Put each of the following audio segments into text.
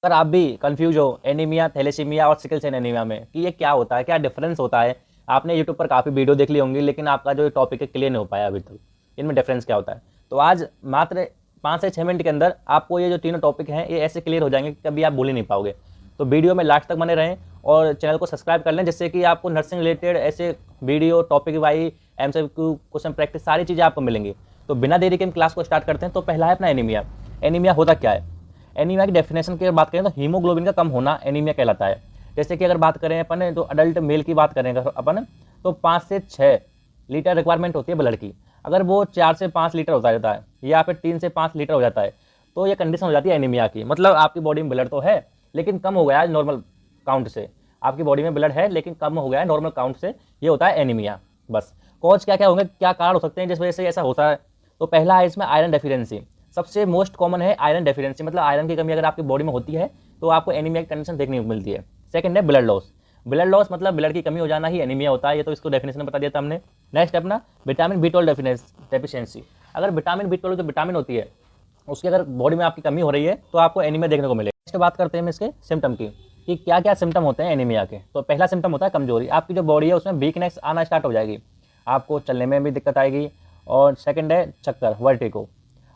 अगर आप भी कंफ्यूज हो एनीमिया, थैलेसीमिया और सिकल सेल एनीमिया में कि ये क्या होता है, क्या डिफरेंस होता है, आपने यूट्यूब पर काफ़ी वीडियो देख ली होंगी, लेकिन आपका जो टॉपिक है क्लियर नहीं हो पाया अभी तक, इनमें डिफरेंस क्या होता है। तो आज मात्र 5 से 6 मिनट के अंदर आपको ये जो तीनों टॉपिक हैं ये ऐसे क्लियर हो जाएंगे कि कभी आप भूल ही नहीं पाओगे। तो वीडियो में लास्ट तक बने रहें और चैनल को सब्सक्राइब कर लें, जिससे कि आपको नर्सिंग रिलेटेड ऐसे video topic wise MCQ question practice सारी चीज़ें आपको मिलेंगी। तो बिना देरी के हम क्लास को स्टार्ट करते हैं। तो पहला है अपना एनीमिया। एनीमिया होता क्या है? एनीमिया की डेफिनेशन की बात करें तो हीमोग्लोबिन का कम होना एनीमिया कहलाता है। जैसे कि अगर बात करें अपन जो अडल्ट मेल की बात करें अगर अपन, तो 5 से 6 लीटर रिक्वायरमेंट होती है ब्लड की। अगर वो 4 से 5 लीटर होता जाता है या फिर 3 से 5 लीटर हो जाता है, तो ये कंडीशन हो जाती है एनीमिया की। मतलब आपकी बॉडी में ब्लड तो है लेकिन कम हो गया है नॉर्मल काउंट से। आपकी बॉडी में ब्लड है लेकिन कम हो गया है नॉर्मल काउंट से, ये होता है एनीमिया। बस कॉज क्या क्या होंगे, क्या कारण हो सकते हैं जिस वजह से ऐसा होता है? तो पहला है इसमें आयरन डेफिशिएंसी। सबसे मोस्ट कॉमन है आयरन डेफिशिएंसी, मतलब आयरन की कमी अगर आपकी बॉडी में होती है तो आपको एनीमिया की कंडीशन देखने को मिलती है। सेकंड है ब्लड लॉस। ब्लड लॉस मतलब ब्लड की कमी हो जाना ही एनीमिया होता है, ये तो इसको डेफिनेशन में बता दिया था हमने। नेक्स्ट अपना विटामिन B12 डेफिशिएंसी। अगर विटामिन B12 जो विटामिन होती है उसकी अगर बॉडी में आपकी कमी हो रही है तो आपको एनीमिया देखने को मिलेगा। नेक्स्ट बात करते हैं हम इसके सिम्टम की कि क्या क्या सिम्टम होते हैं एनीमिया के। तो पहला सिम्टम होता है कमजोरी। आपकी जो बॉडी है उसमें वीकनेस आना स्टार्ट हो जाएगी, आपको चलने में भी दिक्कत आएगी। और सेकंड है चक्कर, वर्टिगो।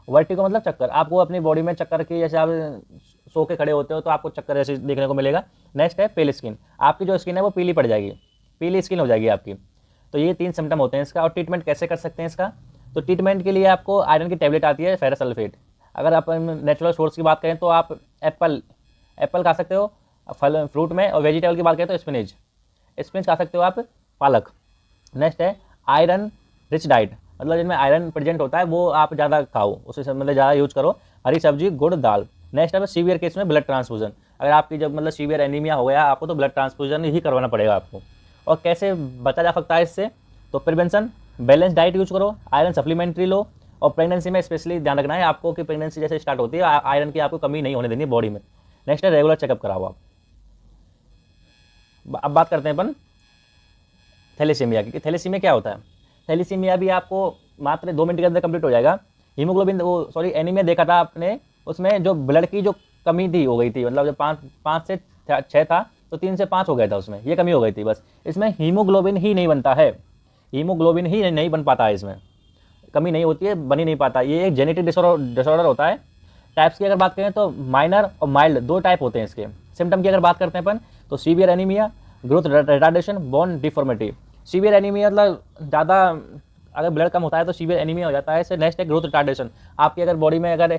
वर्टिगो मतलब चक्कर, आपको अपनी बॉडी में चक्कर की, जैसे आप सो के खड़े होते हो तो आपको चक्कर जैसे देखने को मिलेगा। नेक्स्ट है पेल स्किन, आपकी जो स्किन है वो पीली पड़ जाएगी, पीली स्किन हो जाएगी आपकी। तो ये 3 सिम्टम होते हैं इसका। और ट्रीटमेंट कैसे कर सकते हैं इसका? तो ट्रीटमेंट के लिए आपको आयरन की टैबलेट आती है फेरस सल्फेट। अगर आप नेचुरल सोर्स की बात करें तो आप एप्पल एप्पल खा सकते हो फल फ्रूट में। और वेजिटेबल की बात करें तो स्पिनच स्पिनच खा सकते हो आप, पालक। नेक्स्ट है आयरन रिच डाइट, मतलब जिनमें आयरन प्रेजेंट होता है वो आप ज़्यादा खाओ, उसे मतलब ज़्यादा यूज करो, हरी सब्जी, गुड़, दाल। नेक्स्ट है सीवियर केस में ब्लड ट्रांसफ्यूजन। अगर आपकी जब मतलब सीवियर एनीमिया हो गया आपको तो ब्लड ट्रांसफ्यूजन ही करवाना पड़ेगा आपको। और कैसे बचा जा सकता है इससे? तो प्रिवेंशन, बैलेंस डाइट यूज करो, आयरन सप्लीमेंट्री लो। और प्रेगनेंसी में स्पेशली ध्यान रखना है आपको कि प्रेगनेंसी जैसे स्टार्ट होती है आयरन की आपको कमी नहीं होने देनी बॉडी में। नेक्स्ट है रेगुलर चेकअप कराओ आप। अब बात करते हैं अपन थैलेसीमिया की। थैलेसीमिया क्या होता है? थैलेसीमिया भी आपको मात्र 2 मिनट के अंदर कंप्लीट हो जाएगा। हीमोग्लोबिन वो सॉरी एनीमिया देखा था आपने, उसमें जो ब्लड की जो कमी थी हो गई थी, मतलब जो 5 से 6 था तो 3 से 5 हो गया था, उसमें ये कमी हो गई थी बस। इसमें हीमोग्लोबिन ही नहीं बनता है, हीमोग्लोबिन ही नहीं बन पाता है, इसमें कमी नहीं होती है, बन ही नहीं पाता। ये एक जेनेटिक डिसऑर्डर होता है। टाइप्स की अगर बात करें तो माइनर और माइल्ड 2 टाइप होते हैं इसके। सिम्टम की अगर बात करते हैं अपन तो severe anaemia, growth retardation, bone deformity. Severe anaemia मतलब ज़्यादा अगर ब्लड कम होता है तो सीवियर एनीमिया हो जाता है इससे। नेक्स्ट है ग्रोथ रिटार्डेशन, आपकी अगर बॉडी में अगर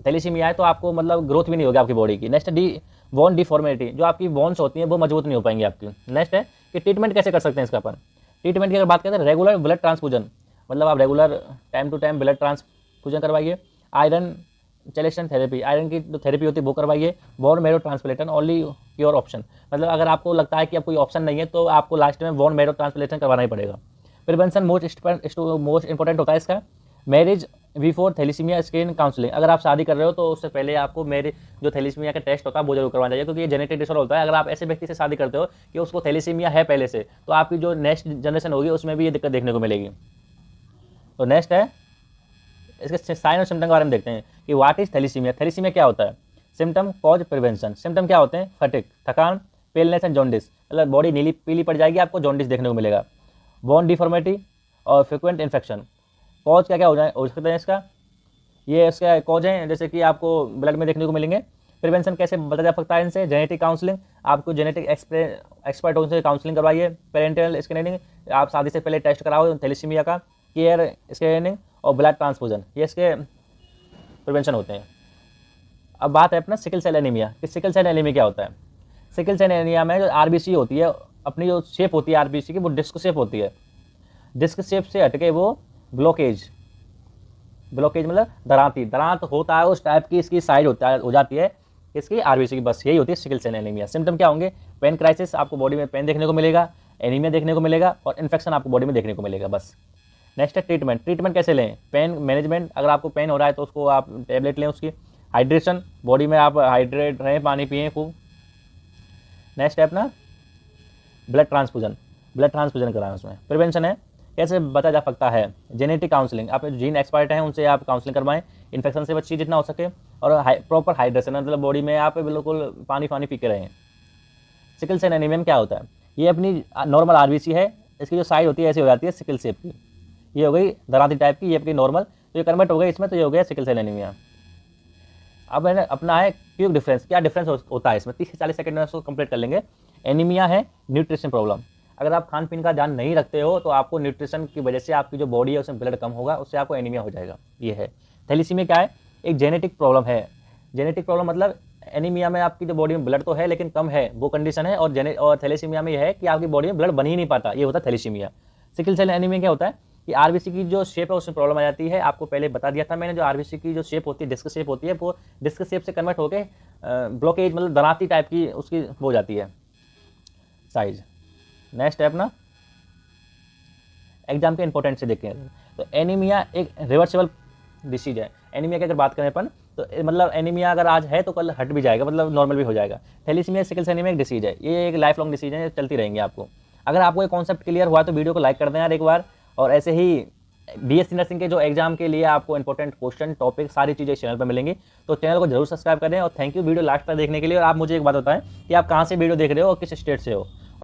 थैलेसीमिया है तो आपको मतलब ग्रोथ भी नहीं होगी आपकी बॉडी की। नेक्स्ट है बोन डिफॉर्मिटी, जो आपकी बोन्स होती हैं वो मजबूत नहीं हो पाएंगी आपकी। नेक्स्ट है कि ट्रीटमेंट कैसे कर सकते हैं इसका अपन। ट्रीटमेंट की अगर बात करें तो रेगुलर ब्लड ट्रांसफ्यूजन, मतलब आप regular time to time blood transfusion करवाइए। आयरन चेलेशन थेरेपी, आयरन की जो थेरेपी होती है वो करवाइए। Bone marrow transplantation only your option, मतलब अगर आपको लगता है कि अब कोई ऑप्शन नहीं है तो आपको लास्ट में बोन मैरो ट्रांसप्लांटेशन करवाना ही पड़ेगा। प्रिवेंशन मोस्ट इंपॉर्टेंट होता है इसका। Marriage before thalassemia screen counselling, अगर आप शादी कर रहे हो तो उससे पहले आपको मेरे जो थैलेसीमिया का टेस्ट होता है वो जरूर करवाना चाहिए, क्योंकि ये जेनेटिक डिसऑर्डर होता है। अगर आप ऐसे व्यक्ति से शादी करते हो कि उसको थैलेसीमिया है पहले से, तो आपकी जो नेक्स्ट जनरेशन होगी उसमें भी ये दिक्कत देखने को मिलेगी। तो नेक्स्ट है इसके साइन और सिम्टम के बारे में देखते हैं कि व्हाट इज थैलेसीमिया। थैलेसीमिया क्या होता है? Symptom, cause, prevention. सिम्टम क्या होते हैं? फटिक, थकान, पेलनेस एंड जॉन्डिस, मतलब बॉडी नीली पीली पड़ जाएगी, आपको जॉन्डिस देखने को मिलेगा। बोन डिफॉर्मिटी और फ्रिक्वेंट इन्फेक्शन। कॉज क्या क्या हो सकते हैं इसका? ये इसका कॉज है जैसे कि आपको ब्लड में देखने को मिलेंगे। प्रिवेंशन कैसे बता जा सकता है इनसे? जेनेटिक काउंसलिंग, आपको जेनेटिक एक्सपर्ट उनसे काउंसलिंग करवाइए। पेरेंटल स्क्रीनिंग, आप शादी से पहले टेस्ट कराओ थैलेसीमिया का। केयर स्क्रीनिंग और ब्लड ट्रांसफ्यूजन, ये इसके प्रिवेंशन होते हैं। अब बात है अपना सिकल सेल एनीमिया कि सिकल सेल एनीमिया क्या होता है। सिकल सेल एनीमिया में जो आरबीसी होती है, अपनी जो शेप होती है आरबीसी की वो डिस्क शेप होती है। डिस्क शेप से हटके वो ब्लॉकेज, ब्लॉकेज मतलब दरांत होता है उस टाइप की इसकी साइज हो जाती है इसकी आरबीसी की, बस यही होती है सिकल सेल एनीमिया। सिम्टम क्या होंगे? पेन क्राइसिस, आपको बॉडी में पेन देखने को मिलेगा, एनीमिया देखने को मिलेगा और इन्फेक्शन आपको बॉडी में देखने को मिलेगा, बस। नेक्स्ट है ट्रीटमेंट। ट्रीटमेंट कैसे लें? पेन मैनेजमेंट, अगर आपको पेन हो रहा है तो उसको आप टेबलेट लें उसकी। हाइड्रेशन, बॉडी में आप हाइड्रेट रहें, पानी पिएँ खूब। नेक्स्ट है अपना ब्लड ट्रांसफ्यूजन, ब्लड ट्रांसफ्यूजन कराएं उसमें। प्रिवेंशन है कैसे बचा जा सकता है? जेनेटिक काउंसलिंग, आप जीन एक्सपर्ट हैं उनसे आप काउंसलिंग करवाएं, इन्फेक्शन से बचिए जितना हो सके। और प्रॉपर हाइड्रेशन, मतलब बॉडी में आप बिल्कुल पानी पानी पी के रहें। सिकल सेल एनीमिया में क्या होता है, ये अपनी नॉर्मल आरबीसी है, इसकी जो साइज होती है ऐसी हो जाती है सिकल शेप की, ये हो गई दराती टाइप की, ये अपनी नॉर्मल, तो ये कन्वर्ट हो गई इसमें, तो ये हो गया सिकल सेल एनीमिया। अब है अपना है क्विक डिफरेंस, क्या डिफरेंस होता है इसमें, 30 से 40 सेकंड में उसको कंप्लीट कर लेंगे। एनीमिया है न्यूट्रिशन प्रॉब्लम, अगर आप खान पीन का ध्यान नहीं रखते हो तो आपको न्यूट्रिशन की वजह से आपकी जो बॉडी है उसमें ब्लड कम होगा, उससे आपको एनीमिया हो जाएगा, ये है। थैलेसीमिया क्या है, एक जेनेटिक प्रॉब्लम है। जेनेटिक प्रॉब्लम मतलब एनीमिया में आपकी जो बॉडी में ब्लड तो है लेकिन कम है, वो कंडीशन है। और थैलेसीमिया में यह है कि आपकी बॉडी में ब्लड बन ही नहीं पाता, ये होता है थैलेसीमिया। सिकल सेल एनीमिया क्या होता है कि आरबीसी की जो शेप है उसमें प्रॉब्लम आ जाती है। आपको पहले बता दिया था मैंने, जो आरबीसी की जो शेप होती है, डिस्क शेप होती है, वो डिस्क शेप से कन्वर्ट होकर ब्लॉकेज, मतलब दराती टाइप की उसकी हो जाती है साइज। नेक्स्ट है अपना एग्जाम के इंपॉर्टेंट से देखें तो एनीमिया एक रिवर्सिबल डिसीज है। एनीमिया की अगर बात करें अपन तो मतलब एनीमिया अगर आज है तो कल हट भी जाएगा, मतलब नॉर्मल भी हो जाएगा। थैलेसीमिया सिकल सेल एनीमिया एक डिसीज है, ये एक लाइफ लॉन्ग डिसीज है, चलती रहेंगी आपको। अगर आपको ये कॉन्सेप्ट क्लियर हुआ तो वीडियो को लाइक कर दें यार एक बार। और ऐसे ही बीएससी नर्सिंग के जो एग्जाम के लिए आपको इंपॉर्टेंट क्वेश्चन टॉपिक सारी चीज़ें इस चैनल पर मिलेंगी, तो चैनल को जरूर सब्सक्राइब करें। और थैंक यू वीडियो लास्ट तक देखने के लिए। और आप मुझे एक बात बताएं कि आप कहाँ से वीडियो देख रहे हो और किस स्टेट से हो।